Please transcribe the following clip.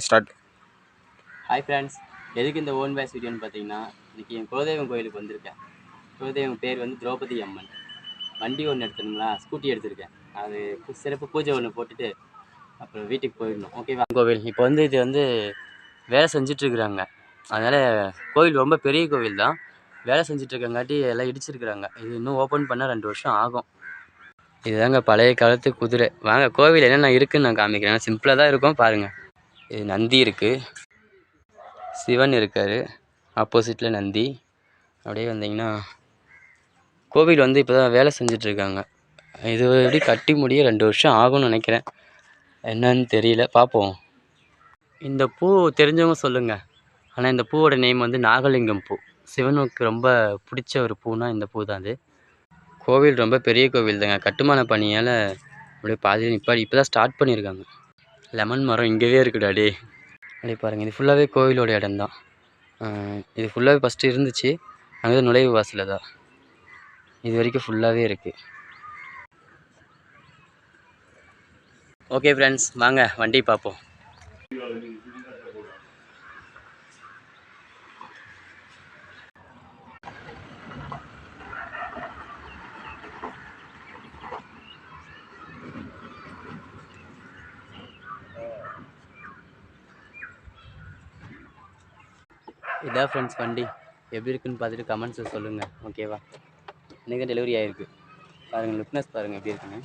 Start. Hi friends, எதுக்கு இந்த own pace வீடியோன்னு பார்த்தீங்கன்னா, இன்றைக்கி என் குலதெய்வம் கோயிலுக்கு வந்திருக்கேன். குலதெய்வம் பேர் வந்து திரௌபதி அம்மன். வண்டி ஒன்று எடுத்துருங்களா, ஸ்கூட்டி எடுத்திருக்கேன். அது சிறப்பு பூஜை ஒன்று போட்டுட்டு அப்புறம் வீட்டுக்கு போயிடணும். ஓகேவா? கோவில் இப்போ வந்து இது வந்து வேலை செஞ்சிட்ருக்குறாங்க. அதனால் கோவில் ரொம்ப பெரிய கோவில் தான். வேலை செஞ்சிட்ருக்கங்காட்டி எல்லாம் இடிச்சிருக்கிறாங்க. இது இன்னும் ஓப்பன் பண்ணால் 2 வருஷம் ஆகும். இதுதாங்க பழைய காலத்து குதிரை. வாங்க கோவில் என்னென்ன இருக்குதுன்னு நான் காமிக்கிறேன். சிம்பிளாக தான் இருக்கும், பாருங்கள். இது நந்தி இருக்குது, சிவன் இருக்கார், ஆப்போசிட்டில் நந்தி. அப்படியே வந்தீங்கன்னா கோவில் வந்து இப்போ தான் வேலை செஞ்சிட்ருக்காங்க. இது எப்படி கட்டி முடிய 2 வருஷம் ஆகும்னு நினைக்கிறேன். என்னன்னு தெரியல, பார்ப்போம். இந்த பூ தெரிஞ்சவங்க சொல்லுங்கள். ஆனால் இந்த பூவோட நேம் வந்து நாகலிங்கம் பூ. சிவனுக்கு ரொம்ப பிடிச்ச ஒரு பூனா இந்த பூ தான். அது கோவில் ரொம்ப பெரிய கோவில் தாங்க. கட்டுமான பணியால் அப்படியே பாதி இப்போ தான் ஸ்டார்ட் பண்ணியிருக்காங்க. லெமன் மரம் இங்கேயே இருக்குடாடி. அப்படியே பாருங்கள், இது ஃபுல்லாகவே கோவிலோட இடம்தான். இது ஃபுல்லாகவே ஃபஸ்ட்டு இருந்துச்சு. அங்கே தான் நுழைவு வாசலில் தான். இது வரைக்கும் ஃபுல்லாகவே இருக்குது. ஓகே ஃப்ரெண்ட்ஸ், வாங்க வண்டி பார்ப்போம். இதான் ஃப்ரெண்ட்ஸ் வண்டி. எப்படி இருக்குன்னு பார்த்துட்டு கமெண்ட்ஸில் சொல்லுங்கள். ஓகேவா? இன்றைக்கி டெலிவரி ஆகிருக்கு. பாருங்கள், லுக்னஸ் பாருங்கள் எப்படி இருக்குன்னு.